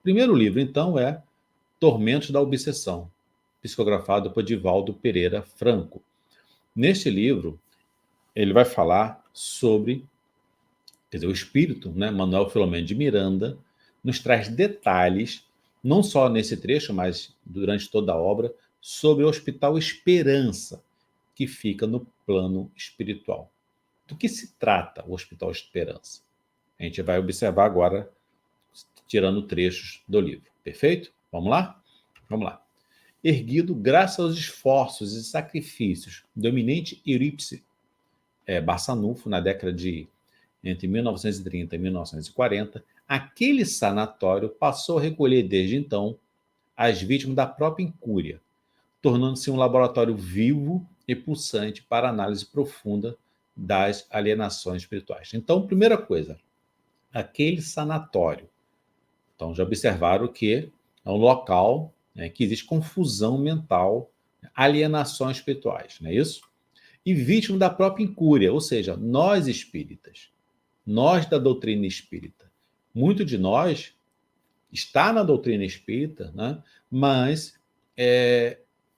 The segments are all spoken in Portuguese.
primeiro livro, então, é Tormentos da Obsessão, psicografado por Divaldo Pereira Franco. Neste livro, ele vai falar sobre, quer dizer, o espírito, né, Manuel Filomeno de Miranda, nos traz detalhes, não só nesse trecho, mas durante toda a obra, sobre o Hospital Esperança, que fica no plano espiritual. Do que se trata o Hospital Esperança? A gente vai observar agora, tirando trechos do livro. Perfeito? Vamos lá? Vamos lá. Erguido graças aos esforços e sacrifícios do eminente Eurípides Barçanufo, na década de entre 1930 e 1940, aquele sanatório passou a recolher desde então as vítimas da própria incúria, tornando-se um laboratório vivo e pulsante para análise profunda das alienações espirituais. Então, primeira coisa, aquele sanatório. Então, já observaram que é um local, né, que existe confusão mental, alienações espirituais, não é isso? E vítima da própria incúria, ou seja, nós espíritas, nós da doutrina espírita. Muito de nós está na doutrina espírita, né, mas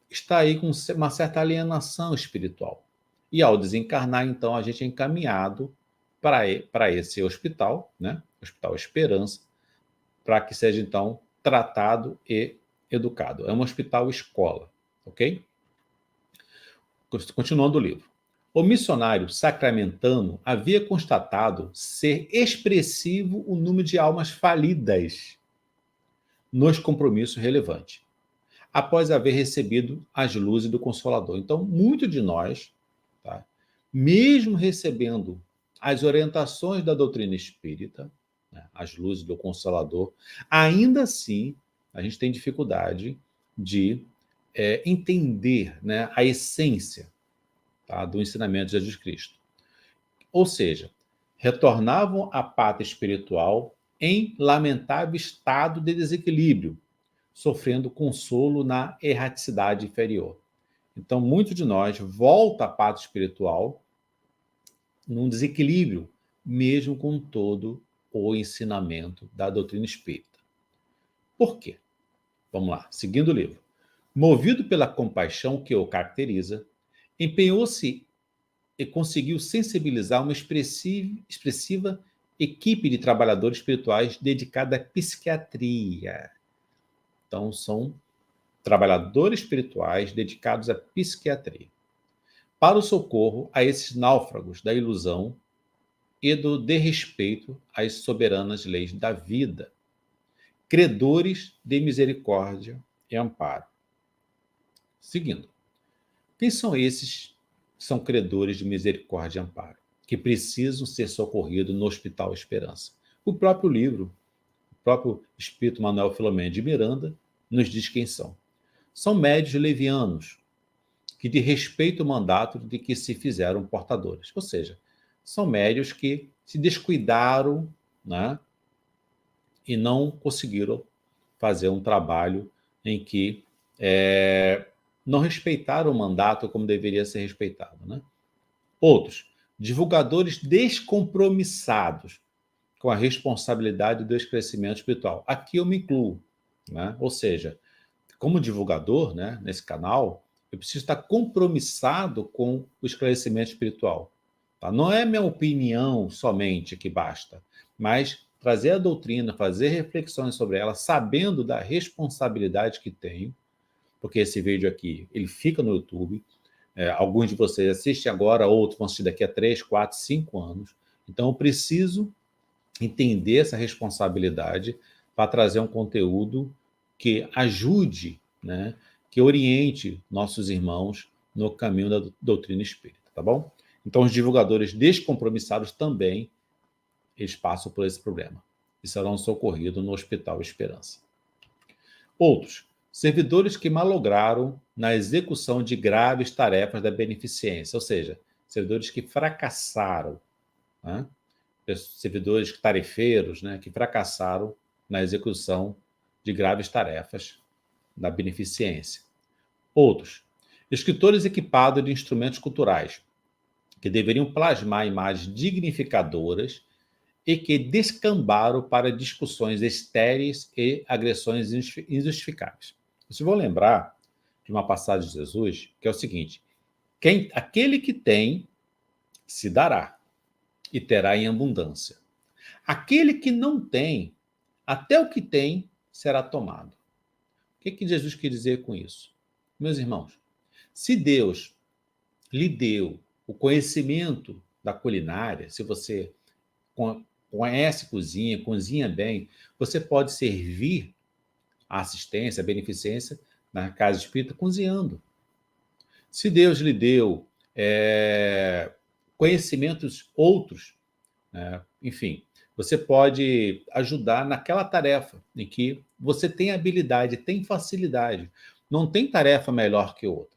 está aí com uma certa alienação espiritual. E ao desencarnar, então, a gente é encaminhado para esse hospital, né, Hospital Esperança, para que seja, então, tratado e educado. É um hospital escola, ok? Continuando o livro. O missionário sacramentano havia constatado ser expressivo o número de almas falidas nos compromissos relevantes, após haver recebido as luzes do Consolador. Então, muito de nós, tá, mesmo recebendo as orientações da doutrina espírita, né, as luzes do Consolador, ainda assim a gente tem dificuldade de entender, né, a essência, tá, do ensinamento de Jesus Cristo. Ou seja, retornavam à pátria espiritual em lamentável estado de desequilíbrio, sofrendo consolo na erraticidade inferior. Então, muito de nós volta à pátria espiritual num desequilíbrio, mesmo com todo o ensinamento da doutrina espírita. Por quê? Vamos lá, seguindo o livro. Movido pela compaixão que o caracteriza, empenhou-se e conseguiu sensibilizar uma expressiva equipe de trabalhadores espirituais dedicada à psiquiatria. Então, são trabalhadores espirituais dedicados à psiquiatria, para o socorro a esses náufragos da ilusão e do desrespeito às soberanas leis da vida, credores de misericórdia e amparo. Seguindo. Quem são esses que são credores de misericórdia e amparo, que precisam ser socorridos no Hospital Esperança? O próprio livro, o próprio Espírito Manuel Filomeno de Miranda, nos diz quem são. São médios levianos, que de respeito ao mandato de que se fizeram portadores. Ou seja, são médios que se descuidaram, né, e não conseguiram fazer um trabalho em que não respeitaram o mandato como deveria ser respeitado, né? Outros, divulgadores descompromissados com a responsabilidade do esclarecimento espiritual. Aqui eu me incluo, né? Ou seja, como divulgador, né, nesse canal, eu preciso estar compromissado com o esclarecimento espiritual. Tá? Não é minha opinião somente que basta, mas trazer a doutrina, fazer reflexões sobre ela, sabendo da responsabilidade que tenho, porque esse vídeo aqui, ele fica no YouTube, alguns de vocês assistem agora, outros vão assistir daqui a 3, 4, 5 anos, então eu preciso entender essa responsabilidade para trazer um conteúdo que ajude, né, que oriente nossos irmãos no caminho da doutrina espírita, tá bom? Então, os divulgadores descompromissados também, eles passam por esse problema e serão socorridos no Hospital Esperança. Outros, servidores que malograram na execução de graves tarefas da beneficência, ou seja, servidores que fracassaram, né? Servidores tarefeiros, né, que fracassaram na execução de graves tarefas da beneficência. Outros, escritores equipados de instrumentos culturais, que deveriam plasmar imagens dignificadoras e que descambaram para discussões estéreis e agressões injustificáveis. Vocês vão lembrar de uma passagem de Jesus, que é o seguinte: aquele que tem, se dará, e terá em abundância. Aquele que não tem, até o que tem será tomado. O que Jesus quer dizer com isso? Meus irmãos, se Deus lhe deu o conhecimento da culinária, se você conhece cozinha, cozinha bem, você pode servir a assistência, a beneficência na casa espírita cozinhando. Se Deus lhe deu conhecimentos outros, né, enfim, você pode ajudar naquela tarefa em que você tem habilidade, tem facilidade. Não tem tarefa melhor que outra.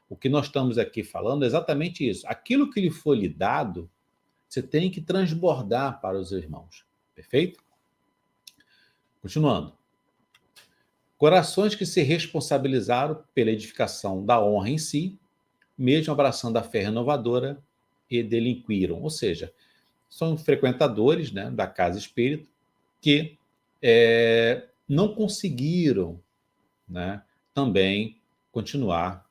O que nós estamos aqui falando é exatamente isso. Aquilo que lhe foi lhe dado, você tem que transbordar para os irmãos. Perfeito? Continuando. Corações que se responsabilizaram pela edificação da honra em si, mesmo abraçando a fé renovadora, e delinquiram. Ou seja, são frequentadores, né, da casa espírita que não conseguiram, né, também continuar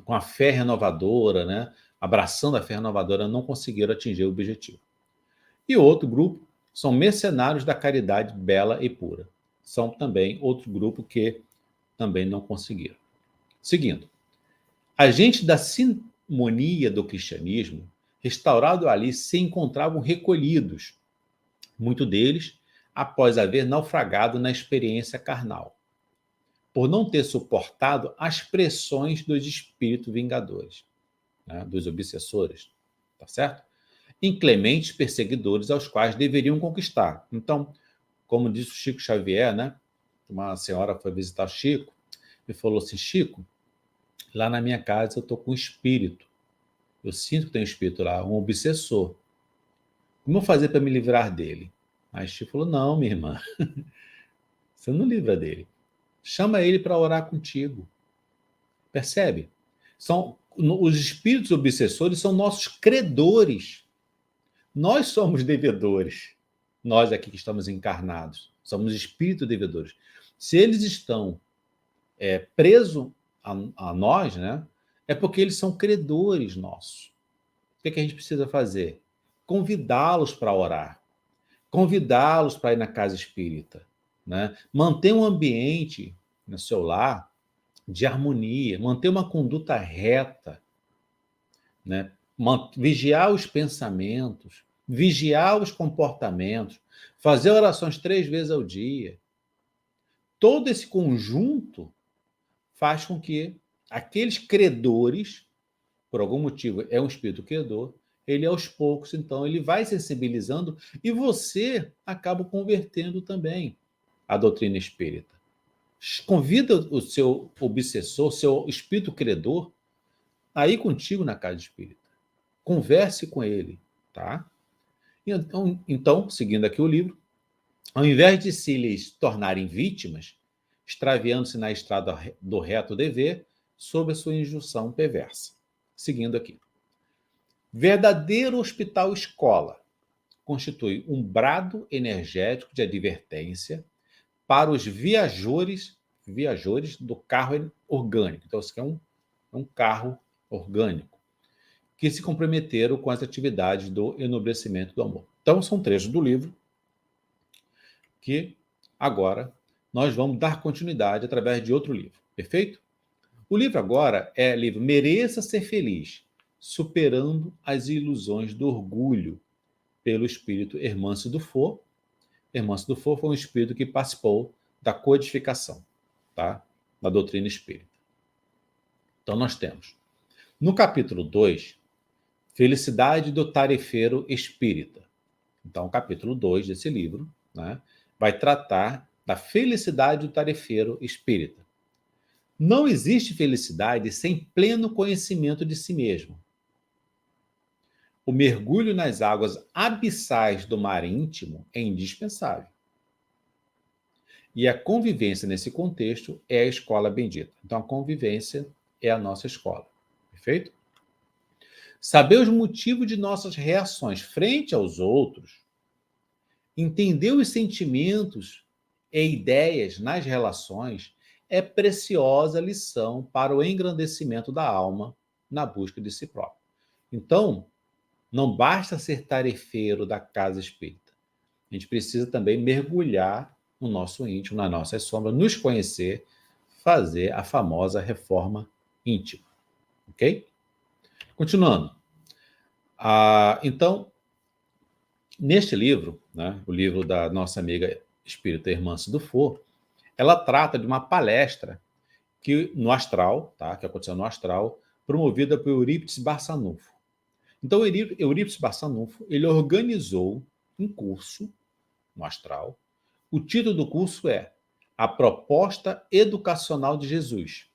com a fé renovadora, né, abraçando a fé renovadora, não conseguiram atingir o objetivo. E outro grupo são mercenários da caridade bela e pura. São também outro grupo que também não conseguiram. Seguindo. Agentes da simonia do cristianismo, restaurado ali, se encontravam recolhidos, muitos deles após haver naufragado na experiência carnal, por não ter suportado as pressões dos espíritos vingadores, né, dos obsessores, tá certo? Inclementes perseguidores aos quais deveriam conquistar. Então, como disse o Chico Xavier, né, uma senhora foi visitar o Chico e falou assim: Chico, lá na minha casa eu estou com um espírito. Eu sinto que tem um espírito lá, um obsessor. Como eu fazer para me livrar dele? Aí Chico falou: não, minha irmã, você não livra dele. Chama ele para orar contigo. Percebe? Os espíritos obsessores são nossos credores. Nós somos devedores. Nós aqui que estamos encarnados. Somos espíritos devedores. Se eles estão presos a nós, né, é porque eles são credores nossos. O que a gente precisa fazer? Convidá-los para orar. Convidá-los para ir na casa espírita. Né? Manter um ambiente no seu lar de harmonia, manter uma conduta reta, né? Vigiar os pensamentos, vigiar os comportamentos, fazer orações 3 vezes ao dia. Todo esse conjunto faz com que aqueles credores, por algum motivo é um espírito credor, ele aos poucos, então, ele vai sensibilizando e você acaba convertendo também a doutrina espírita. Convida o seu obsessor, seu espírito credor, a ir contigo na casa espírita. Converse com ele, tá? Então, seguindo aqui o livro, ao invés de se lhes tornarem vítimas, extraviando-se na estrada do reto dever, sob a sua injunção perversa. Seguindo aqui. Verdadeiro hospital-escola constitui um brado energético de advertência para os viajores do carro orgânico. Então, isso aqui é um carro orgânico, que se comprometeram com as atividades do enobrecimento do amor. Então, são trechos do livro que agora nós vamos dar continuidade através de outro livro. Perfeito? O livro agora é o livro Mereça Ser Feliz, superando as ilusões do orgulho, pelo espírito Hermâncio Dufour. Hermâncio Dufour foi um espírito que participou da codificação, tá, da doutrina espírita. Então, nós temos, no capítulo 2, Felicidade do Tarefeiro Espírita. Então, o capítulo 2 desse livro, né, vai tratar da felicidade do tarefeiro espírita. Não existe felicidade sem pleno conhecimento de si mesmo. O mergulho nas águas abissais do mar íntimo é indispensável. E a convivência nesse contexto é a escola bendita. Então, a convivência é a nossa escola. Perfeito? Saber os motivos de nossas reações frente aos outros Entender os sentimentos e ideias nas relações é preciosa lição para o engrandecimento da alma na busca de si próprio. Então, não basta ser tarefeiro da casa espírita. A gente precisa também mergulhar no nosso íntimo, nas nossas sombras, nos conhecer, fazer a famosa reforma íntima. Ok? Continuando. Então, neste livro, né, o livro da nossa amiga espírita Hermance Dufour, ela trata de uma palestra que no astral, tá, que aconteceu no astral, promovida por Eurípides Barçanufo. Então, Eurípides Barçanufo, ele organizou um curso no astral. O título do curso é A Proposta Educacional de Jesus.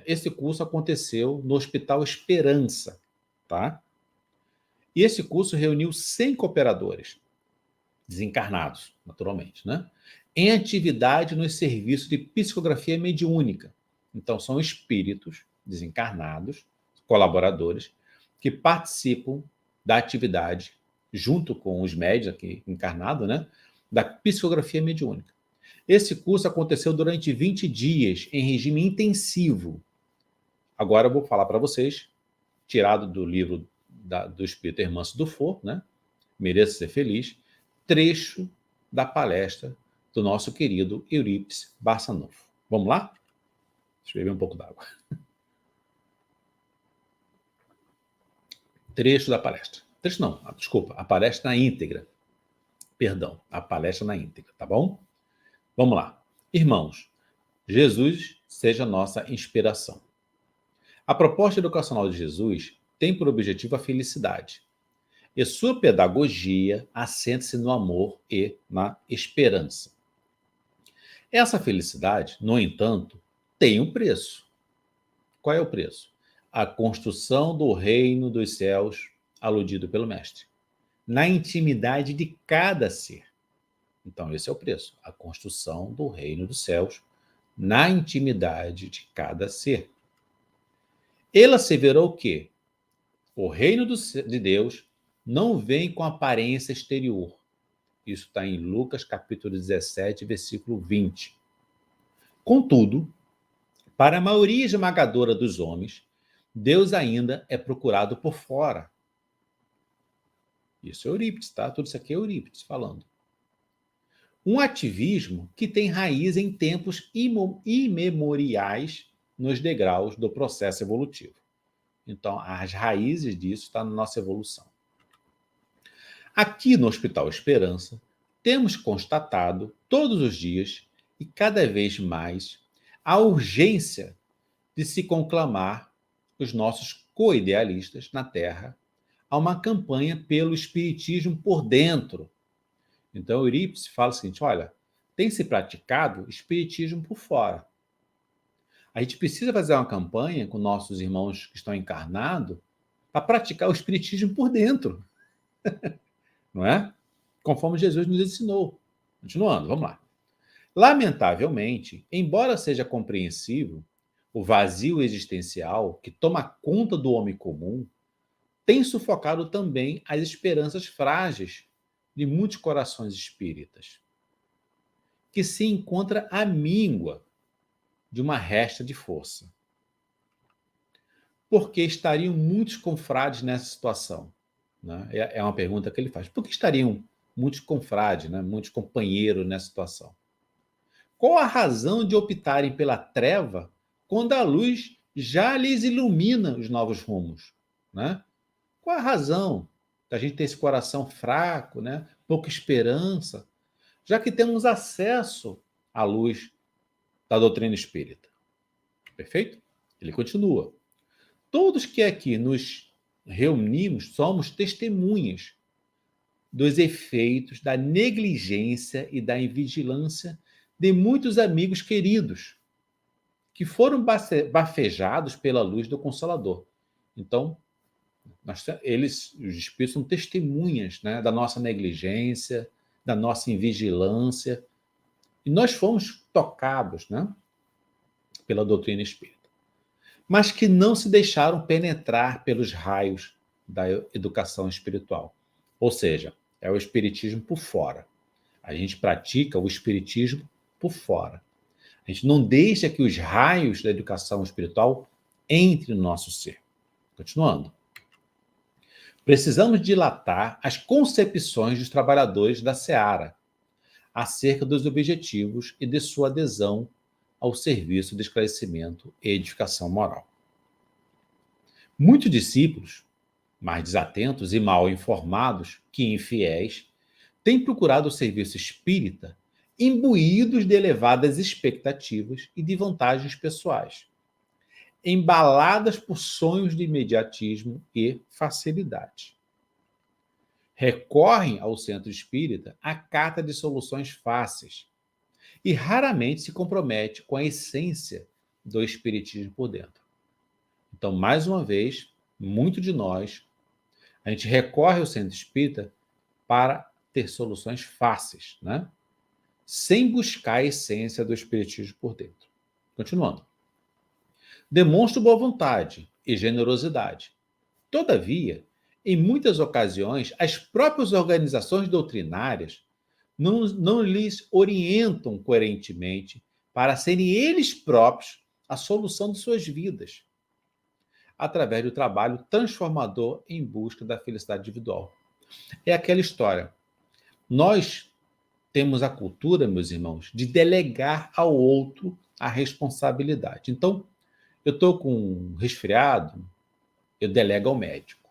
Esse curso aconteceu no Hospital Esperança, tá? E esse curso reuniu 100 cooperadores, desencarnados, naturalmente, né? Em atividade nos serviços de psicografia mediúnica. Então, são espíritos desencarnados, colaboradores, que participam da atividade, junto com os médios aqui encarnados, né? Da psicografia mediúnica. Esse curso aconteceu durante 20 dias, em regime intensivo. Agora eu vou falar para vocês, tirado do livro do Espírito Hermance Dufour, né? Mereça Ser Feliz, trecho da palestra do nosso querido Eurípides Barçanufo. Vamos lá? Deixa eu beber um pouco d'água. Trecho da palestra. Trecho não, desculpa, a palestra na íntegra. Perdão, a palestra na íntegra, tá bom? Vamos lá. Irmãos, Jesus seja nossa inspiração. A proposta educacional de Jesus tem por objetivo a felicidade. E sua pedagogia assenta-se no amor e na esperança. Essa felicidade, no entanto, tem um preço. Qual é o preço? A construção do reino dos céus, aludido pelo Mestre, na intimidade de cada ser. Então, esse é o preço. A construção do reino dos céus, na intimidade de cada ser. Ele asseverou que o reino de Deus não vem com aparência exterior. Isso está em Lucas capítulo 17, versículo 20. Contudo, para a maioria esmagadora dos homens, Deus ainda é procurado por fora. Isso é Eurípides, tá? Tudo isso aqui é Eurípides falando. Um ativismo que tem raiz em tempos imemoriais nos degraus do processo evolutivo. Então, as raízes disso estão na nossa evolução. Aqui no Hospital Esperança, temos constatado todos os dias e cada vez mais a urgência de se conclamar os nossos co-idealistas na Terra a uma campanha pelo espiritismo por dentro. Então, Eurípides fala o seguinte, olha, tem se praticado espiritismo por fora. A gente precisa fazer uma campanha com nossos irmãos que estão encarnados para praticar o espiritismo por dentro. Não é? Conforme Jesus nos ensinou. Continuando, vamos lá. Lamentavelmente, embora seja compreensível, o vazio existencial que toma conta do homem comum tem sufocado também as esperanças frágeis de muitos corações espíritas, que se encontra à míngua de uma resta de força. Por que estariam muitos confrades nessa situação? Né? É uma pergunta que ele faz. Por que estariam muitos confrades, né? Muitos companheiros nessa situação? Qual a razão de optarem pela treva quando a luz já lhes ilumina os novos rumos? Né? Qual a razão da gente ter esse coração fraco, né? Pouca esperança, já que temos acesso à luz da doutrina espírita? Perfeito? Ele continua. Todos que aqui nos reunimos somos testemunhas dos efeitos da negligência e da invigilância de muitos amigos queridos que foram bafejados pela luz do Consolador. Então, os espíritos são testemunhas, né, da nossa negligência, da nossa invigilância, e nós fomos tocados, né, pela doutrina espírita, mas que não se deixaram penetrar pelos raios da educação espiritual. Ou seja, É o espiritismo por fora. A gente pratica o espiritismo por fora. A gente não deixa que os raios da educação espiritual entrem no nosso ser. Continuando. Precisamos dilatar as concepções dos trabalhadores da seara acerca dos objetivos e de sua adesão ao serviço de esclarecimento e edificação moral. Muitos discípulos, mais desatentos e mal informados que infiéis, têm procurado o serviço espírita imbuídos de elevadas expectativas e de vantagens pessoais, embaladas por sonhos de imediatismo e facilidade. Recorrem ao centro espírita à cata de soluções fáceis e raramente se compromete com a essência do espiritismo por dentro. Então, mais uma vez, muito de nós, a gente recorre ao centro espírita para ter soluções fáceis, né? Sem buscar a essência do espiritismo por dentro. Continuando. Demonstro boa vontade e generosidade. Todavia, em muitas ocasiões, as próprias organizações doutrinárias não lhes orientam coerentemente para serem eles próprios a solução de suas vidas, através do trabalho transformador em busca da felicidade individual. É aquela história. Nós temos a cultura, meus irmãos, de delegar ao outro a responsabilidade. Então, eu estou com um resfriado, eu delego ao médico.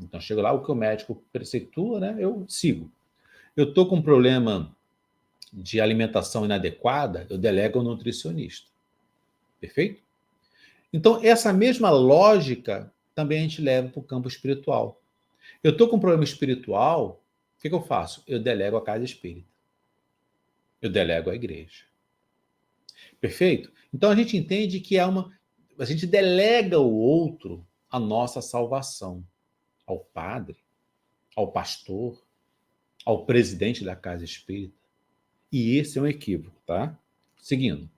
Então, chego lá, o que o médico preceitua, né, eu sigo. Eu estou com um problema de alimentação inadequada, eu delego ao nutricionista. Perfeito? Então, essa mesma lógica também a gente leva para o campo espiritual. Eu estou com um problema espiritual, o que eu faço? Eu delego à casa espírita. Eu delego à igreja. Perfeito? Então, a gente entende que a gente delega ao outro a nossa salvação. Ao padre, ao pastor, ao presidente da casa espírita. E esse é um equívoco, tá? Seguindo.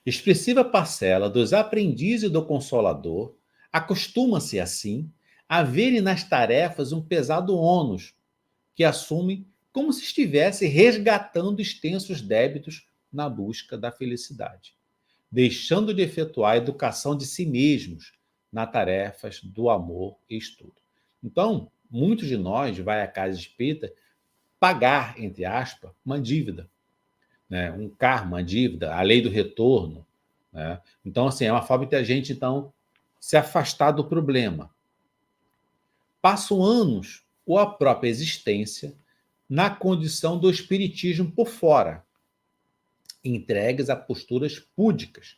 Expressiva parcela dos aprendizes do Consolador acostuma-se, assim, a verem nas tarefas um pesado ônus, que assumem como se estivesse resgatando extensos débitos na busca da felicidade, deixando de efetuar a educação de si mesmos nas tarefas do amor e estudo. Então, muitos de nós vai à casa espírita pagar, entre aspas, uma dívida, né? Um karma, uma dívida, a lei do retorno, né? Então, assim, é uma forma de a gente, então, se afastar do problema. Passam anos ou a própria existência na condição do espiritismo por fora, entregues a posturas púdicas,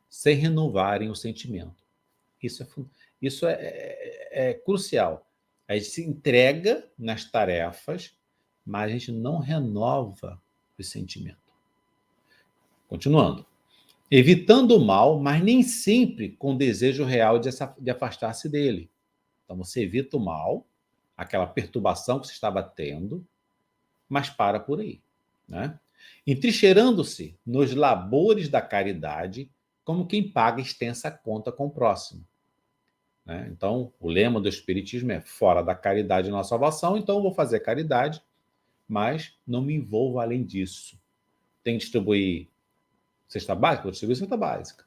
sem renovarem o sentimento. Isso é crucial. A gente se entrega nas tarefas, mas a gente não renova o sentimento. Continuando. Evitando o mal, mas nem sempre com desejo real de afastar-se dele. Então, você evita o mal, aquela perturbação que você estava tendo, mas para por aí, né? Entrincheirando-se nos labores da caridade, como quem paga extensa conta com o próximo. Né? Então, o lema do Espiritismo é fora da caridade não há salvação, então eu vou fazer caridade, mas não me envolvo além disso. Tem que distribuir cesta básica? Vou distribuir cesta básica.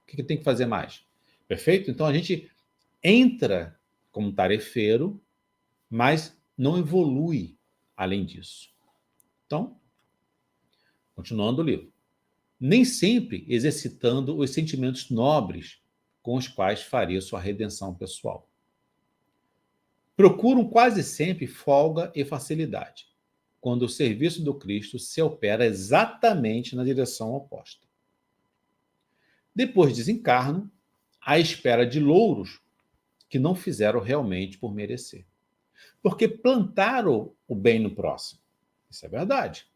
O que tem que fazer mais? Perfeito? Então, a gente entra como tarefeiro, mas não evolui além disso. Então, continuando o livro. Nem sempre exercitando os sentimentos nobres com os quais faria sua redenção pessoal. Procuram quase sempre folga e facilidade, quando o serviço do Cristo se opera exatamente na direção oposta. Depois desencarnam, à espera de louros que não fizeram realmente por merecer. Porque plantaram o bem no próximo. Isso é verdade.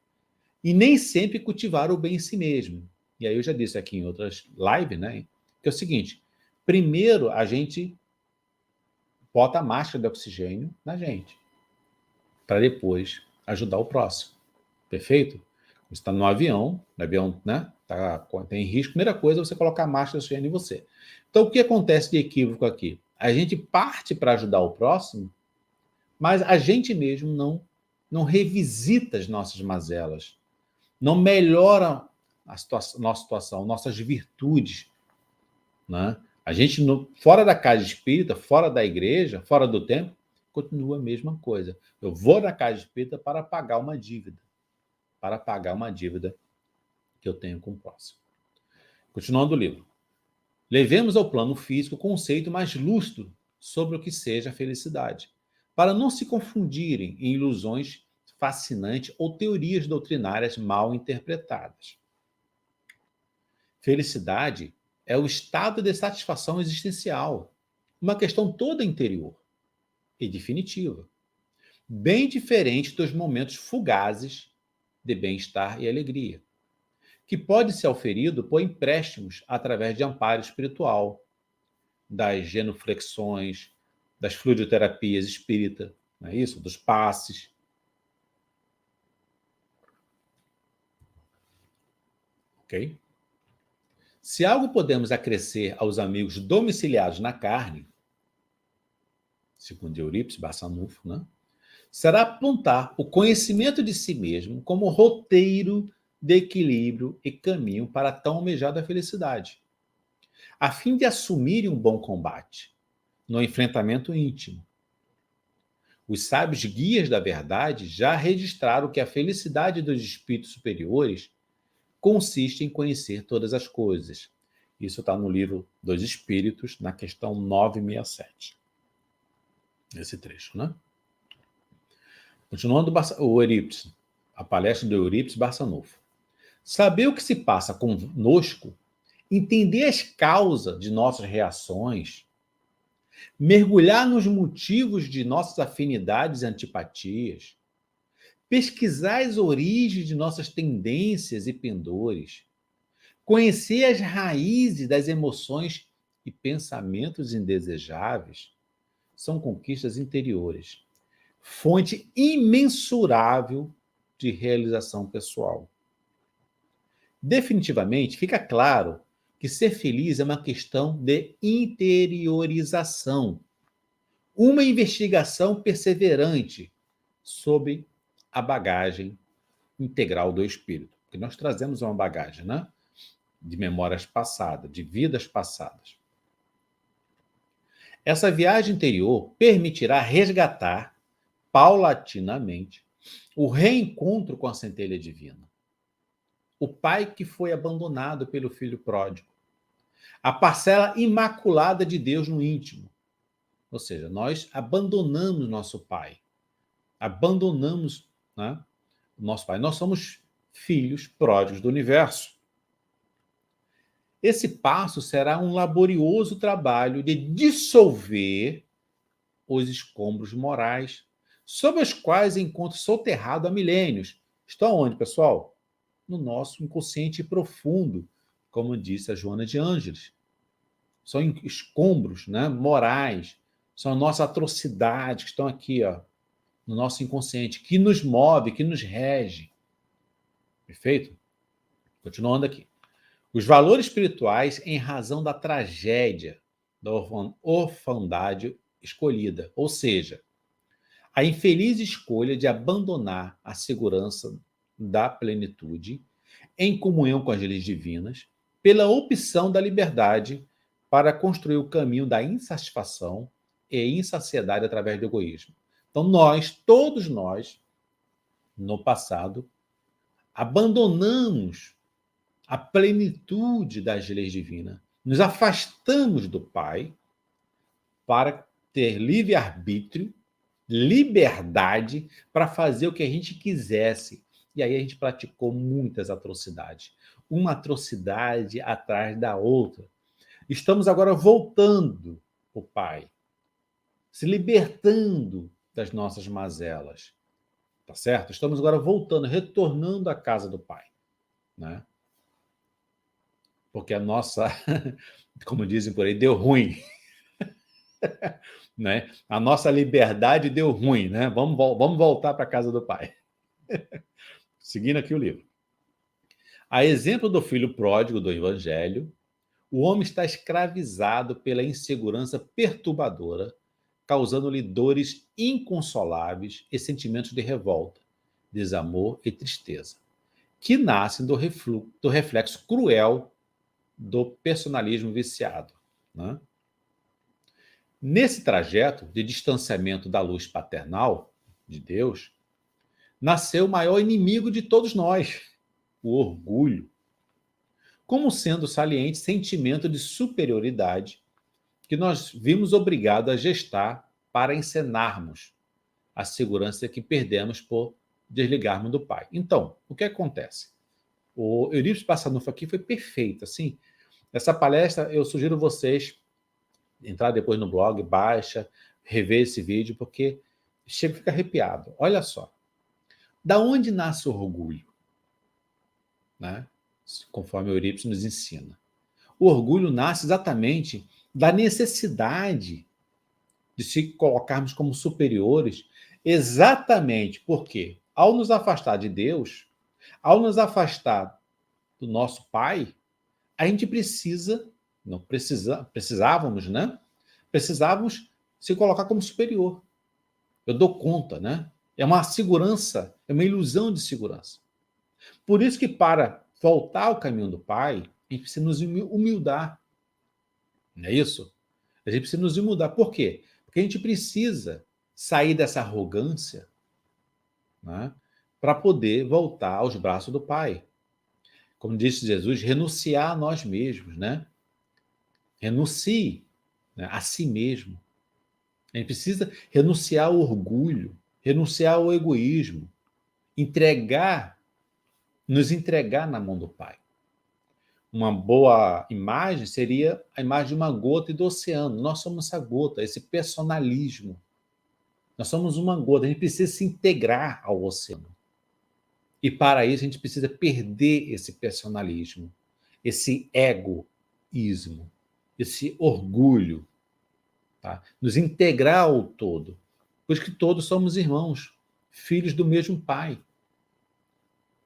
E nem sempre cultivaram o bem em si mesmo. E aí eu já disse aqui em outras lives, né? Que é o seguinte: primeiro a gente bota a máscara de oxigênio na gente, para depois ajudar o próximo. Perfeito? Você está no avião, né? Tem risco, primeira coisa é você colocar a máscara de oxigênio em você. Então, o que acontece de equívoco aqui? A gente parte para ajudar o próximo, Mas a gente mesmo não revisita as nossas mazelas, não melhora nossa situação, nossas virtudes, né? A gente, fora da casa espírita, fora da igreja, fora do templo, continua a mesma coisa. Eu vou na casa espírita para pagar uma dívida, que eu tenho com o próximo. Continuando o livro. Levemos ao plano físico o conceito mais lustro sobre o que seja a felicidade, para não se confundirem em ilusões fascinantes ou teorias doutrinárias mal interpretadas. Felicidade é o estado de satisfação existencial, uma questão toda interior e definitiva, bem diferente dos momentos fugazes de bem-estar e alegria, que pode ser auferido por empréstimos através de amparo espiritual, das genuflexões, das fluidoterapias espírita, não é isso? Dos passes. Ok? Se algo podemos acrescer aos amigos domiciliados na carne, segundo Eurípides Barçanufo, né? Será apontar o conhecimento de si mesmo como roteiro de equilíbrio e caminho para a tão almejada felicidade, a fim de assumirem um bom combate no enfrentamento íntimo. Os sábios guias da verdade já registraram que a felicidade dos espíritos superiores consiste em conhecer todas as coisas. Isso está no livro dos Espíritos, na questão 967. Esse trecho, né? Continuando o Eurípides, a palestra do Eurípides Barçanufo. Saber o que se passa conosco, entender as causas de nossas reações, mergulhar nos motivos de nossas afinidades e antipatias, pesquisar as origens de nossas tendências e pendores, conhecer as raízes das emoções e pensamentos indesejáveis, são conquistas interiores, fonte imensurável de realização pessoal. Definitivamente, fica claro que ser feliz é uma questão de interiorização, uma investigação perseverante sobre a bagagem integral do espírito. Porque nós trazemos uma bagagem, né? De memórias passadas, de vidas passadas. Essa viagem interior permitirá resgatar, paulatinamente, o reencontro com a centelha divina. O pai que foi abandonado pelo filho pródigo. A parcela imaculada de Deus no íntimo. Ou seja, nós abandonamos nosso pai. Abandonamos, né, o nosso pai. Nós somos filhos pródigos do universo. Esse passo será um laborioso trabalho de dissolver os escombros morais, sobre os quais encontro soterrado há milênios. Estão onde, pessoal? No nosso inconsciente profundo, como disse a Joana de Ângeles. São escombros, né, morais, são nossas atrocidades que estão aqui, ó, no nosso inconsciente, que nos move, que nos rege. Perfeito? Continuando aqui. Os valores espirituais em razão da tragédia da orfandade escolhida, ou seja, a infeliz escolha de abandonar a segurança da plenitude em comunhão com as leis divinas pela opção da liberdade para construir o caminho da insatisfação e insaciedade através do egoísmo. Então todos nós, no passado, abandonamos a plenitude das leis divinas, nos afastamos do Pai para ter livre-arbítrio, liberdade para fazer o que a gente quisesse. E aí a gente praticou muitas atrocidades. Uma atrocidade atrás da outra. Estamos agora voltando ao Pai, se libertando das nossas mazelas. Tá certo? Estamos agora voltando, retornando à casa do Pai, né? Porque a nossa, como dizem por aí, deu ruim. Né? A nossa liberdade deu ruim, né? Vamos voltar para a casa do Pai. Seguindo aqui o livro. A exemplo do filho pródigo do Evangelho, o homem está escravizado pela insegurança perturbadora causando-lhe dores inconsoláveis e sentimentos de revolta, desamor e tristeza, que nascem do reflexo cruel do personalismo viciado, né? Nesse trajeto de distanciamento da luz paternal de Deus, nasceu o maior inimigo de todos nós, o orgulho, como sendo saliente sentimento de superioridade que nós vimos obrigados a gestar para encenarmos a segurança que perdemos por desligarmos do Pai. Então, o que acontece? O Eurípides Barçanufo aqui foi perfeito, assim. Essa palestra, eu sugiro vocês entrar depois no blog, baixa, rever esse vídeo, porque chega a ficar arrepiado. Olha só. Da onde nasce o orgulho? Né? Conforme o Eurípides nos ensina. O orgulho nasce exatamente da necessidade de se colocarmos como superiores, exatamente porque, ao nos afastar de Deus, ao nos afastar do nosso Pai, a gente precisávamos, né? Precisávamos se colocar como superior. Eu dou conta, né? É uma segurança, é uma ilusão de segurança. Por isso que, para voltar ao caminho do Pai, a gente precisa nos humildar. Não é isso? A gente precisa nos humildar. Por quê? Porque a gente precisa sair dessa arrogância, né, para poder voltar aos braços do Pai. Como disse Jesus, renunciar a nós mesmos, né? Renuncie, né, a si mesmo. A gente precisa renunciar ao orgulho, renunciar ao egoísmo, nos entregar na mão do Pai. Uma boa imagem seria a imagem de uma gota do oceano. Nós somos essa gota, esse personalismo. Nós somos uma gota, a gente precisa se integrar ao oceano. E para isso a gente precisa perder esse personalismo, esse egoísmo, esse orgulho, tá? Nos integrar ao todo, pois que todos somos irmãos, filhos do mesmo Pai.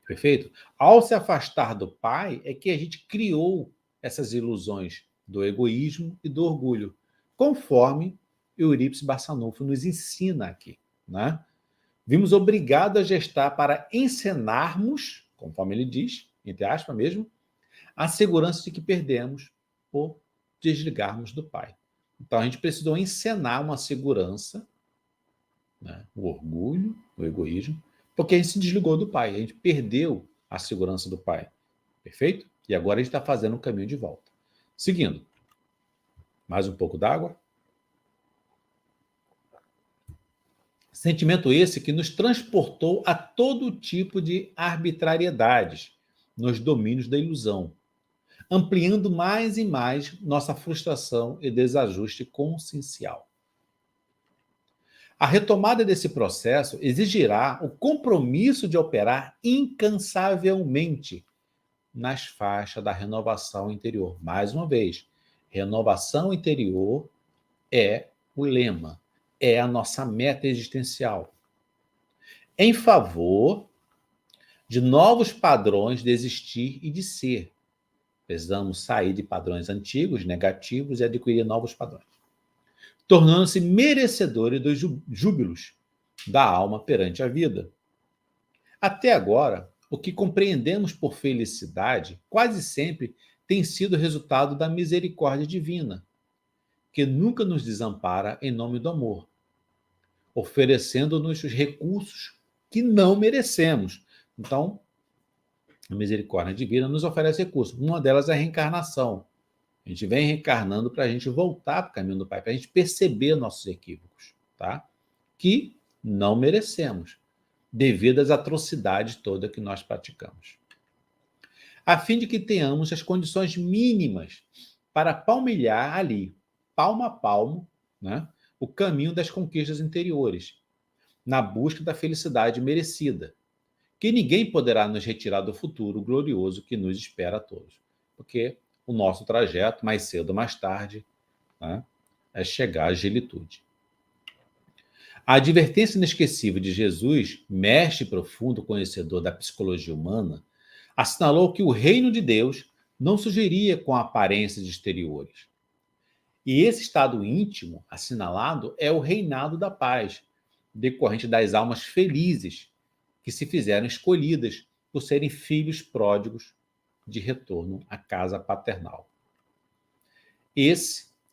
Perfeito? Ao se afastar do Pai, é que a gente criou essas ilusões do egoísmo e do orgulho, conforme Eurípides Barçanufo nos ensina aqui, né? Vimos obrigados a gestar para encenarmos, conforme ele diz, entre aspas mesmo, a segurança de que perdemos por desligarmos do Pai. Então a gente precisou encenar uma segurança, né? O orgulho, o egoísmo, porque a gente se desligou do Pai, a gente perdeu a segurança do Pai. Perfeito? E agora a gente está fazendo um caminho de volta. Seguindo. Mais um pouco d'água. Sentimento esse que nos transportou a todo tipo de arbitrariedades nos domínios da ilusão, ampliando mais e mais nossa frustração e desajuste consciencial. A retomada desse processo exigirá o compromisso de operar incansavelmente nas faixas da renovação interior. Mais uma vez, renovação interior é o lema, é a nossa meta existencial. Em favor de novos padrões de existir e de ser. Precisamos sair de padrões antigos, negativos, e adquirir novos padrões, tornando-se merecedores dos júbilos da alma perante a vida. Até agora, o que compreendemos por felicidade quase sempre tem sido resultado da misericórdia divina, que nunca nos desampara em nome do amor, oferecendo-nos os recursos que não merecemos. Então, a misericórdia divina nos oferece recursos. Uma delas é a reencarnação. A gente vem reencarnando para a gente voltar para o caminho do Pai, para a gente perceber nossos equívocos, tá? Que não merecemos, devido às atrocidades todas que nós praticamos. A fim de que tenhamos as condições mínimas para palmilhar ali, palmo a palmo, né, o caminho das conquistas interiores, na busca da felicidade merecida, que ninguém poderá nos retirar do futuro glorioso que nos espera a todos. Porque o nosso trajeto, mais cedo ou mais tarde, né, é chegar à agilitude. A advertência inesquecível de Jesus, mestre profundo conhecedor da psicologia humana, assinalou que o reino de Deus não surgiria com aparências exteriores. E esse estado íntimo assinalado é o reinado da paz, decorrente das almas felizes que se fizeram escolhidas por serem filhos pródigos de retorno à casa paternal.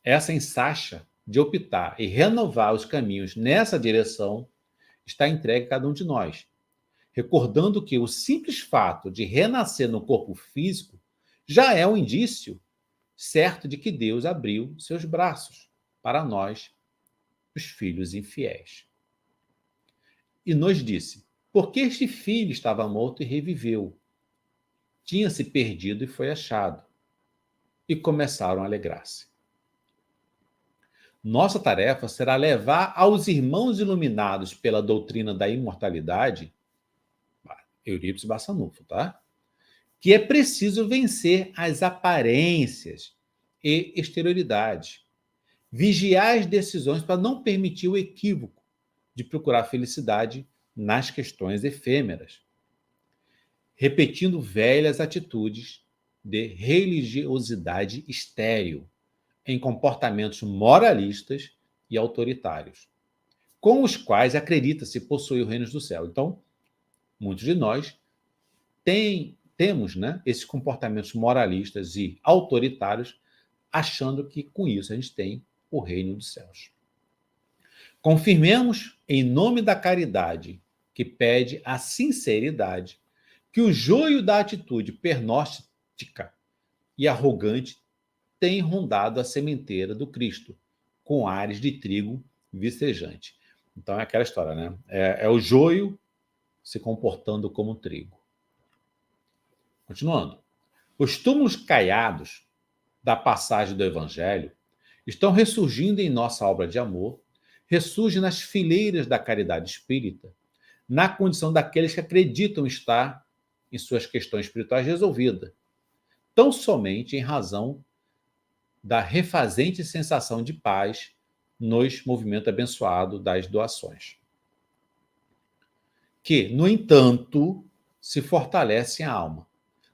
Essa ensacha de optar e renovar os caminhos nessa direção está entregue a cada um de nós, recordando que o simples fato de renascer no corpo físico já é um indício certo de que Deus abriu seus braços para nós, os filhos infiéis. E nos disse: porque este filho estava morto e reviveu, tinha se perdido e foi achado. E começaram a alegrar-se. Nossa tarefa será levar aos irmãos iluminados pela doutrina da imortalidade, Eurípides Barçanufo, tá? Que é preciso vencer as aparências e exterioridade, vigiar as decisões para não permitir o equívoco de procurar felicidade nas questões efêmeras, repetindo velhas atitudes de religiosidade estéril em comportamentos moralistas e autoritários, com os quais acredita-se possuir o reino do céu. Então, muitos de nós temos, né, esses comportamentos moralistas e autoritários, achando que com isso a gente tem o reino dos céus. Confirmemos, em nome da caridade, que pede a sinceridade, que o joio da atitude pernóstica e arrogante tem rondado a sementeira do Cristo, com ares de trigo vicejante. Então é aquela história, né? É o joio se comportando como trigo. Continuando. Os túmulos caiados da passagem do Evangelho estão ressurgindo em nossa obra de amor, ressurgem nas fileiras da caridade espírita, na condição daqueles que acreditam estar em suas questões espirituais resolvidas, tão somente em razão da refazente sensação de paz nos movimentos abençoados das doações. Que, no entanto, se fortalecem a alma.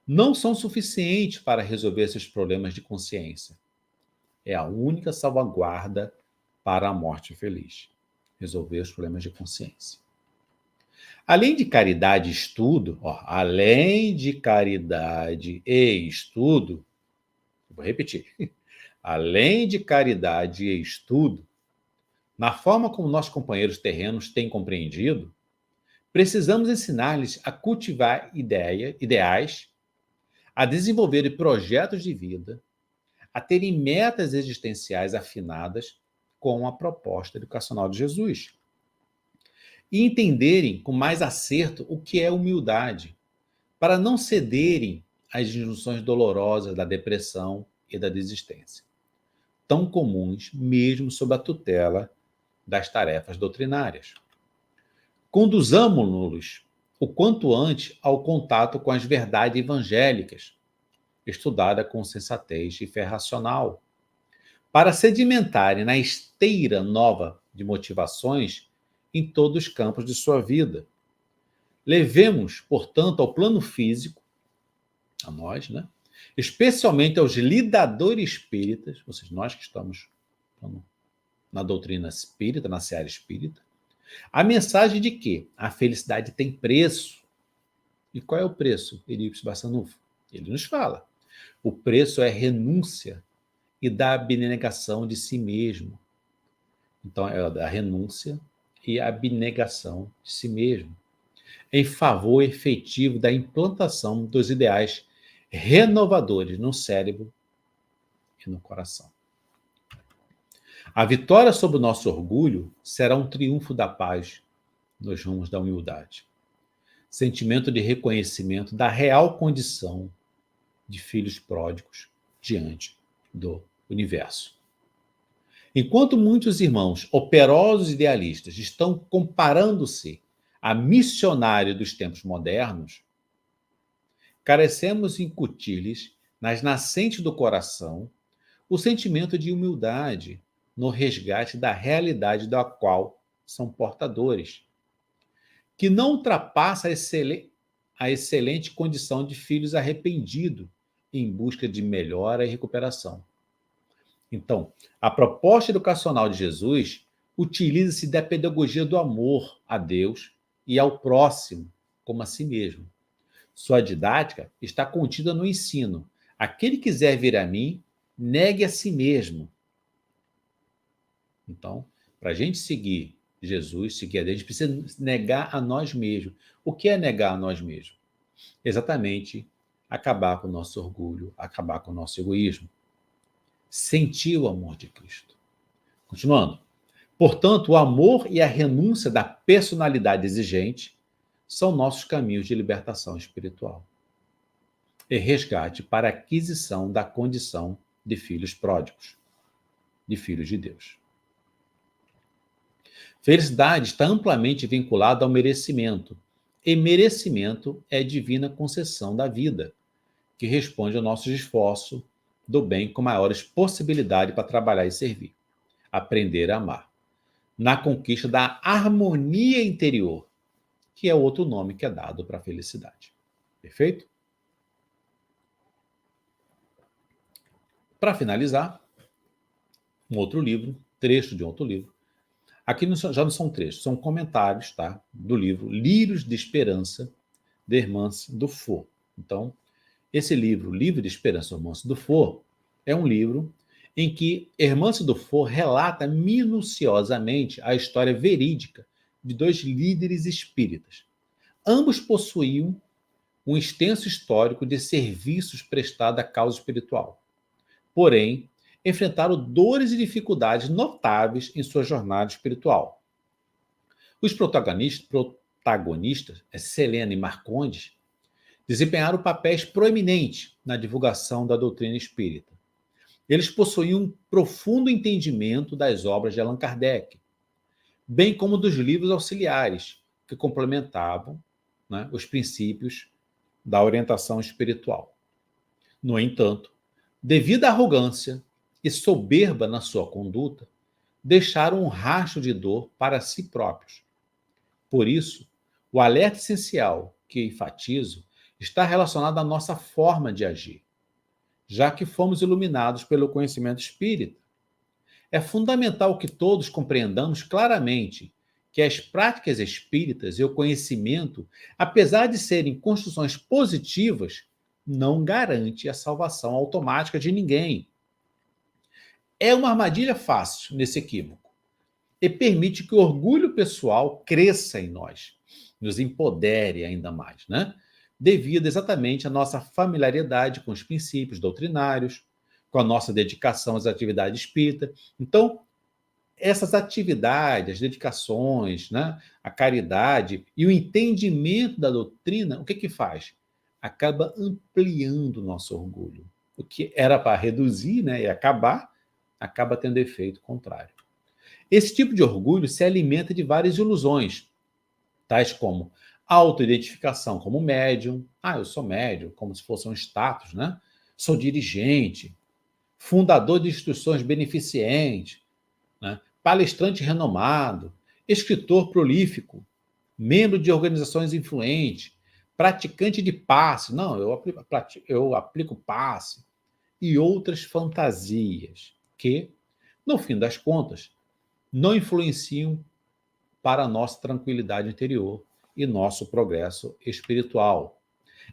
Não são suficientes para resolver seus problemas de consciência. É a única salvaguarda para a morte feliz. Resolver os problemas de consciência. Além de caridade e estudo, além de caridade e estudo, vou repetir, além de caridade e estudo, na forma como nossos companheiros terrenos têm compreendido, precisamos ensinar-lhes a cultivar ideais, a desenvolverem projetos de vida, a terem metas existenciais afinadas com a proposta educacional de Jesus e entenderem com mais acerto o que é humildade, para não cederem às injunções dolorosas da depressão e da desistência, tão comuns mesmo sob a tutela das tarefas doutrinárias. Conduzamo-los o quanto antes ao contato com as verdades evangélicas, estudada com sensatez e fé racional, para sedimentarem na esteira nova de motivações em todos os campos de sua vida. Levemos, portanto, ao plano físico, a nós, né? Especialmente aos lidadores espíritas, ou seja, nós que estamos na doutrina espírita, na seara espírita, a mensagem de que a felicidade tem preço. E qual é o preço, Eurípides Barçanufo? Ele nos fala. O preço é renúncia e da abnegação de si mesmo. Então, é a renúncia e a abnegação de si mesmo, em favor efetivo da implantação dos ideais renovadores no cérebro e no coração. A vitória sobre o nosso orgulho será um triunfo da paz nos rumos da humildade. Sentimento de reconhecimento da real condição de filhos pródigos diante do universo. Enquanto muitos irmãos operosos idealistas estão comparando-se a missionário dos tempos modernos, carecemos incutir-lhes, nas nascentes do coração, o sentimento de humildade no resgate da realidade da qual são portadores, que não ultrapassa a excelente condição de filhos arrependidos em busca de melhora e recuperação, Então, a proposta educacional de Jesus utiliza-se da pedagogia do amor a Deus e ao próximo, como a si mesmo. Sua didática está contida no ensino: aquele que quiser vir a mim, negue a si mesmo. Então, para a gente seguir Jesus, seguir a Deus, a gente precisa negar a nós mesmos. O que é negar a nós mesmos? Exatamente acabar com o nosso orgulho, acabar com o nosso egoísmo. Sentir o amor de Cristo. Continuando. Portanto, o amor e a renúncia da personalidade exigente são nossos caminhos de libertação espiritual e resgate para a aquisição da condição de filhos pródigos, de filhos de Deus. Felicidade está amplamente vinculada ao merecimento, e merecimento é divina concessão da vida, que responde ao nosso esforço do bem com maiores possibilidades para trabalhar e servir, aprender a amar, na conquista da harmonia interior, que é outro nome que é dado para a felicidade. Perfeito? Para finalizar, um outro livro, trecho de outro livro. Aqui já não são trechos, são comentários, tá? Do livro Lírios de Esperança, de Hermance Dufour. Então, esse livro, Livro de Esperança, de Hermance Dufour, é um livro em que Hermance Dufour relata minuciosamente a história verídica de dois líderes espíritas. Ambos possuíam um extenso histórico de serviços prestados à causa espiritual. Porém, enfrentaram dores e dificuldades notáveis em sua jornada espiritual. Os protagonistas, Selena e Marcondes, desempenharam papéis proeminentes na divulgação da doutrina espírita. Eles possuíam um profundo entendimento das obras de Allan Kardec, bem como dos livros auxiliares, que complementavam, né, os princípios da orientação espiritual. No entanto, devido à arrogância e soberba na sua conduta, deixaram um rastro de dor para si próprios. Por isso, o alerta essencial que enfatizo está relacionado à nossa forma de agir, já que fomos iluminados pelo conhecimento espírita. É fundamental que todos compreendamos claramente que as práticas espíritas e o conhecimento, apesar de serem construções positivas, não garante a salvação automática de ninguém. É uma armadilha fácil nesse equívoco e permite que o orgulho pessoal cresça em nós, nos empodere ainda mais, né? Devido exatamente à nossa familiaridade com os princípios doutrinários, com a nossa dedicação às atividades espírita. Então, essas atividades, as dedicações, né, a caridade e o entendimento da doutrina, o que que faz? Acaba ampliando o nosso orgulho. O que era para reduzir, né, e acabar, acaba tendo efeito contrário. Esse tipo de orgulho se alimenta de várias ilusões, tais como autoidentificação como médium. Ah, eu sou médium, como se fosse um status, né? Sou dirigente, fundador de instituições beneficentes, né? Palestrante renomado, escritor prolífico, membro de organizações influentes, praticante de passe. Não, eu aplico passe e outras fantasias que, no fim das contas, não influenciam para a nossa tranquilidade interior e nosso progresso espiritual.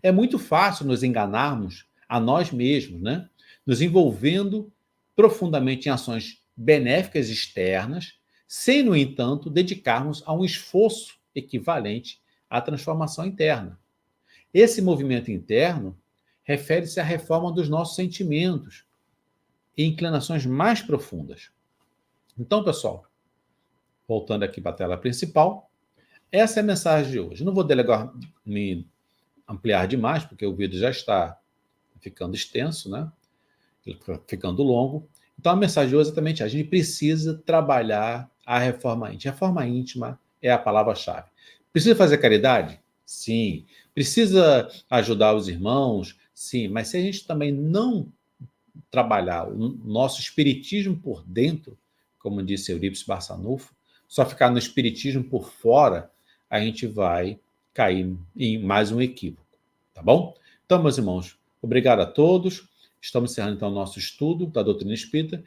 É muito fácil nos enganarmos a nós mesmos, né? Nos envolvendo profundamente em ações benéficas externas, sem, no entanto, dedicarmos a um esforço equivalente à transformação interna. Esse movimento interno refere-se à reforma dos nossos sentimentos e inclinações mais profundas. Então, pessoal, voltando aqui para a tela principal, essa é a mensagem de hoje. Não vou me ampliar demais, porque o vídeo já está ficando extenso, né? Ficando longo. Então, a mensagem de hoje é exatamente: a gente precisa trabalhar a reforma íntima. Reforma íntima é a palavra-chave. Precisa fazer caridade? Sim. Precisa ajudar os irmãos? Sim. Mas se a gente também não trabalhar o nosso espiritismo por dentro, como disse Eurípides Barçanufo, só ficar no espiritismo por fora, a gente vai cair em mais um equívoco, tá bom? Então, meus irmãos, obrigado a todos. Estamos encerrando então o nosso estudo da doutrina espírita